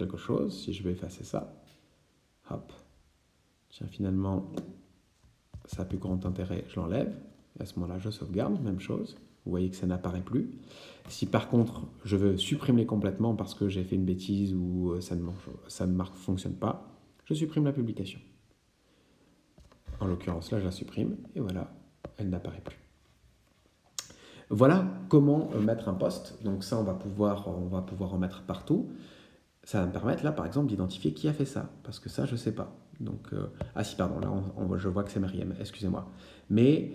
quelque chose, si je vais effacer ça, hop, tiens, finalement, ça n'a plus grand intérêt, je l'enlève. Et à ce moment-là, je sauvegarde, même chose. Vous voyez que ça n'apparaît plus. Si par contre, je veux supprimer complètement parce que j'ai fait une bêtise ou ça ne fonctionne pas, je supprime la publication. En l'occurrence, là, je la supprime et voilà, elle n'apparaît plus. Voilà comment mettre un post. Donc ça, on va pouvoir en mettre partout. Ça va me permettre, là, par exemple, d'identifier qui a fait ça. Parce que ça, je ne sais pas. Donc, ah si, pardon, là, je vois que c'est Myriam, excusez-moi. Mais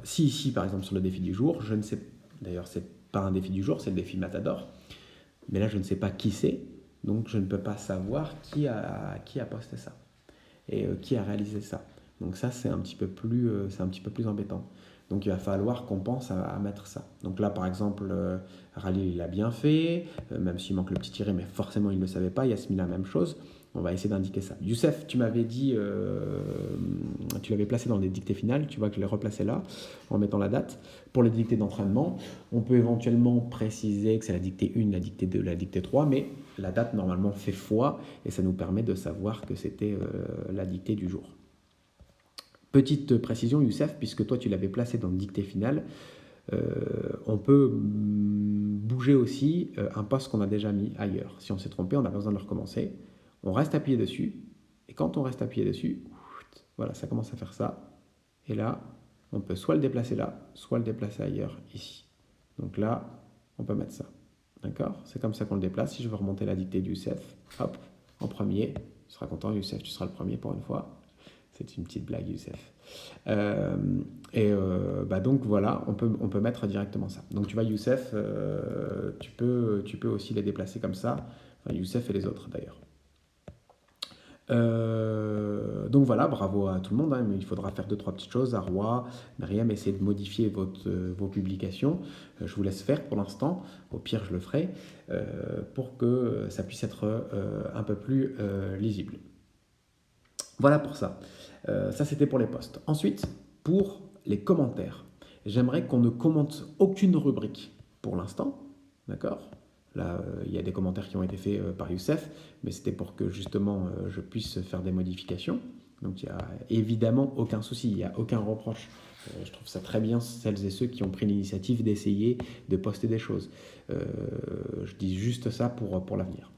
si ici, par exemple, sur le défi du jour, je ne sais... D'ailleurs, ce n'est pas un défi du jour, c'est le défi Matador. Mais là, je ne sais pas qui c'est. Donc, je ne peux pas savoir qui a posté ça. Et qui a réalisé ça. Donc ça, c'est un petit peu plus embêtant. Donc il va falloir qu'on pense à mettre ça. Donc là, par exemple, Rally, il l'a bien fait, même s'il manque le petit tiré, mais forcément, il ne le savait pas. Yasmina, la même chose. On va essayer d'indiquer ça. Youssef, tu m'avais dit, tu l'avais placé dans les dictées finales. Tu vois que je l'ai replacé là, en mettant la date. Pour les dictées d'entraînement, on peut éventuellement préciser que c'est la dictée 1, la dictée 2, la dictée 3, mais la date, normalement, fait foi, et ça nous permet de savoir que c'était la dictée du jour. Petite précision, Youssef, puisque toi tu l'avais placé dans le dictée finale, on peut bouger aussi un poste qu'on a déjà mis ailleurs. Si on s'est trompé, on n'a pas besoin de le recommencer. On reste appuyé dessus, et quand on reste appuyé dessus, voilà, ça commence à faire ça. Et là, on peut soit le déplacer là, soit le déplacer ailleurs, ici. Donc là, on peut mettre ça. D'accord? C'est comme ça qu'on le déplace. Si je veux remonter la dictée du Youssef, hop, en premier, tu seras content, Youssef, tu seras le premier pour une fois. C'est une petite blague, Youssef. Donc voilà, on peut mettre directement ça. Donc tu vois, Youssef, tu peux aussi les déplacer comme ça. Enfin, Youssef et les autres d'ailleurs. Donc voilà, bravo à tout le monde. Mais il faudra faire 2-3 petites choses. Arwa, Myriam, essayez de modifier vos publications. Je vous laisse faire pour l'instant. Au pire, je le ferai pour que ça puisse être un peu plus lisible. Voilà pour ça. Ça, c'était pour les posts. Ensuite, pour les commentaires. J'aimerais qu'on ne commente aucune rubrique pour l'instant. D'accord? Là, il y a des commentaires qui ont été faits par Youssef, mais c'était pour que justement je puisse faire des modifications. Donc il n'y a évidemment aucun souci, il n'y a aucun reproche. Je trouve ça très bien, celles et ceux qui ont pris l'initiative d'essayer de poster des choses. Je dis juste ça pour l'avenir.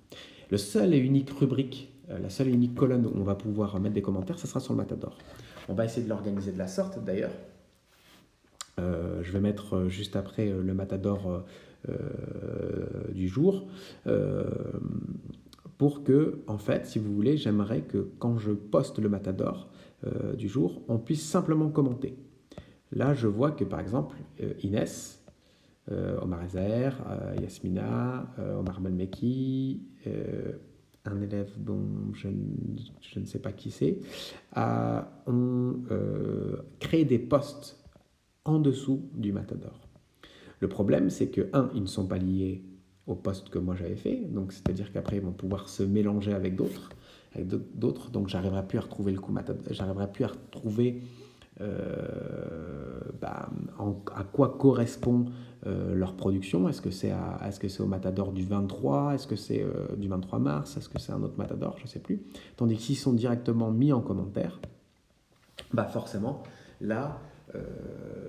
Le seul et unique rubrique, la seule et unique colonne où on va pouvoir mettre des commentaires, ça sera sur le Matador. On va essayer de l'organiser de la sorte d'ailleurs. Je vais mettre juste après le Matador du jour pour que, en fait, si vous voulez, j'aimerais que quand je poste le Matador du jour, on puisse simplement commenter. Là, je vois que par exemple, Inès, Omar Ezaer, Yasmina, Omar Melmeki, un élève dont je ne sais pas qui c'est, ont créé des posts en dessous du Matador. Le problème, c'est que, ils ne sont pas liés au post que moi j'avais fait, donc c'est-à-dire qu'après, ils vont pouvoir se mélanger avec d'autres, donc j'arriverai plus à retrouver le coup Matador, j'arriverai plus à retrouver à quoi correspond leur production. Est-ce que c'est au Matador du 23? Est-ce que c'est du 23 mars? Est-ce que c'est un autre Matador? Je ne sais plus. Tandis que s'ils sont directement mis en commentaire, forcément, là,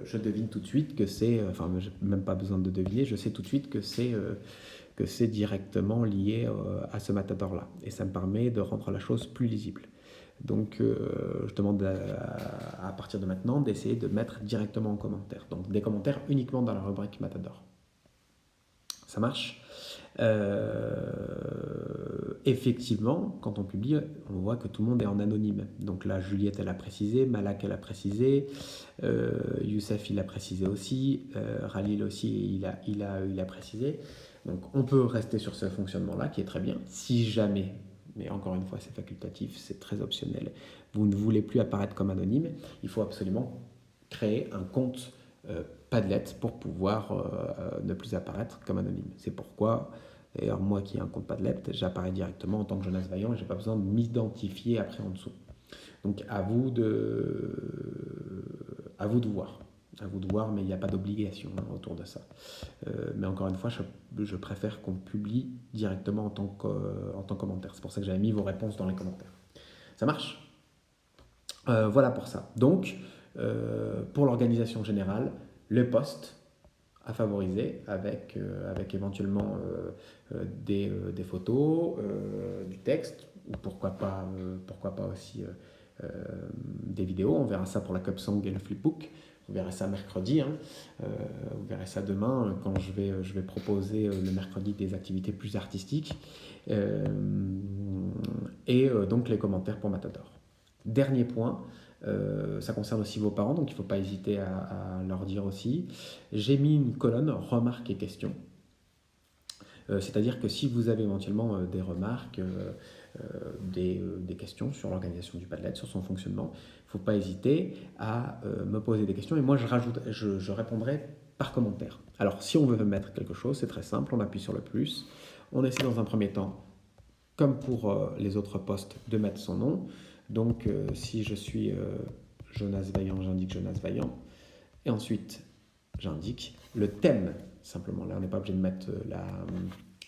je devine tout de suite que c'est... Enfin, je n'ai même pas besoin de deviner, je sais tout de suite que c'est directement lié à ce Matador-là. Et ça me permet de rendre la chose plus lisible. Donc, je demande à partir de maintenant d'essayer de mettre directement en commentaire. Donc, des commentaires uniquement dans la rubrique Matador. Ça marche. Effectivement, quand on publie, on voit que tout le monde est en anonyme. Donc là, Juliette, elle a précisé, Malak, elle a précisé, Youssef, il a précisé aussi, Khalil aussi, il a précisé. Donc, on peut rester sur ce fonctionnement-là, qui est très bien. Si jamais... Mais encore une fois, c'est facultatif, c'est très optionnel. Vous ne voulez plus apparaître comme anonyme, il faut absolument créer un compte Padlet pour pouvoir ne plus apparaître comme anonyme. C'est pourquoi, d'ailleurs, moi qui ai un compte Padlet, j'apparais directement en tant que Jonas Vaillant et je n'ai pas besoin de m'identifier après en dessous. Donc, à vous de voir. À vous de voir, mais il n'y a pas d'obligation autour de ça. Mais encore une fois, je préfère qu'on publie directement en tant que commentaire. C'est pour ça que j'avais mis vos réponses dans les commentaires. Ça marche? Voilà pour ça. Donc, pour l'organisation générale, le post à favoriser avec éventuellement des photos, du texte, ou pourquoi pas aussi des vidéos. On verra ça pour la Cup Song et le Flipbook. Vous verrez ça mercredi. Hein. Vous verrez ça demain quand je vais proposer le mercredi des activités plus artistiques. Donc les commentaires pour Matador. Dernier point, ça concerne aussi vos parents, donc il ne faut pas hésiter à leur dire aussi. J'ai mis une colonne remarques et questions. C'est-à-dire que si vous avez éventuellement des remarques, des questions sur l'organisation du Padlet, sur son fonctionnement, il ne faut pas hésiter à me poser des questions et moi je répondrai par commentaire. Alors si on veut mettre quelque chose, c'est très simple, on appuie sur le plus, on essaie dans un premier temps, comme pour les autres posts, de mettre son nom. Donc si je suis Jonas Vaillant, j'indique Jonas Vaillant. Et ensuite, j'indique le thème, simplement. Là, on n'est pas obligé de mettre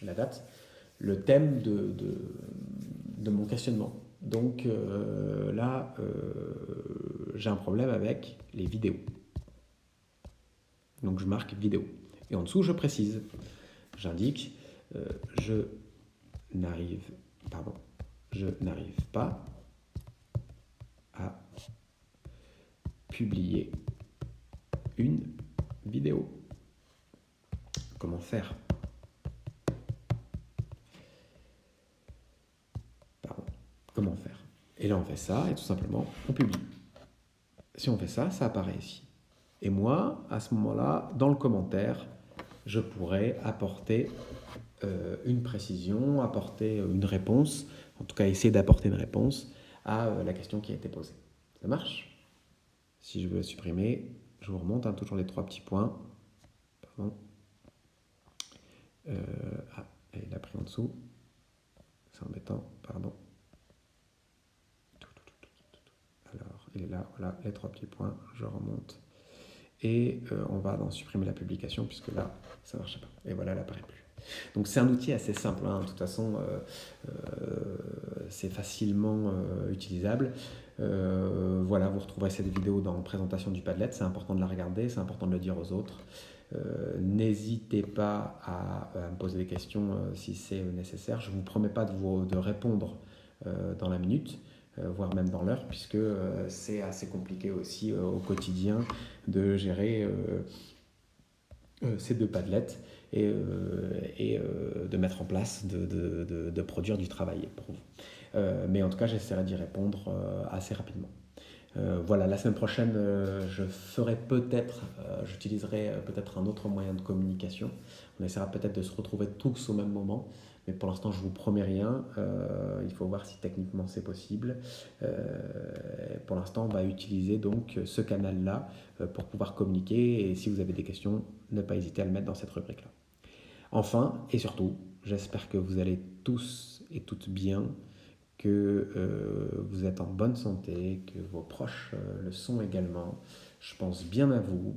la date. Le thème de mon questionnement. Donc là, j'ai un problème avec les vidéos. Donc je marque vidéo. Et en dessous, je précise. J'indique je n'arrive pas à publier une vidéo. Comment faire? Comment faire? Et là, on fait ça et tout simplement, on publie. Si on fait ça, ça apparaît ici. Et moi, à ce moment-là, dans le commentaire, je pourrais apporter une précision, apporter une réponse, en tout cas essayer d'apporter une réponse à la question qui a été posée. Ça marche? Si je veux supprimer, je vous remonte, toujours les 3 petits points. Pardon. Il a pris en dessous. C'est embêtant, pardon. Alors, il est là, voilà, les 3 petits points, je remonte. Et on va dans supprimer la publication, puisque là, ça ne marche pas. Et voilà, elle n'apparaît plus. Donc c'est un outil assez simple, hein. De toute façon, c'est facilement utilisable. Voilà, vous retrouverez cette vidéo dans la présentation du Padlet, c'est important de la regarder, c'est important de le dire aux autres. N'hésitez pas à me poser des questions si c'est nécessaire. Je ne vous promets pas de répondre dans la minute, voire même dans l'heure, puisque c'est assez compliqué aussi au quotidien de gérer ces 2 Padlets et de mettre en place, de produire du travail pour vous. Mais en tout cas, j'essaierai d'y répondre assez rapidement. Voilà, la semaine prochaine, j'utiliserai peut-être un autre moyen de communication. On essaiera peut-être de se retrouver tous au même moment, mais pour l'instant, je ne vous promets rien. Il faut voir si techniquement c'est possible. Pour l'instant, on va utiliser donc ce canal-là pour pouvoir communiquer. Et si vous avez des questions, ne pas hésiter à le mettre dans cette rubrique-là. Enfin, et surtout, j'espère que vous allez tous et toutes bien, que vous êtes en bonne santé, que vos proches le sont également. Je pense bien à vous.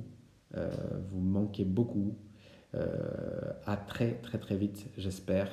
Vous me manquez beaucoup. À très très très vite, j'espère.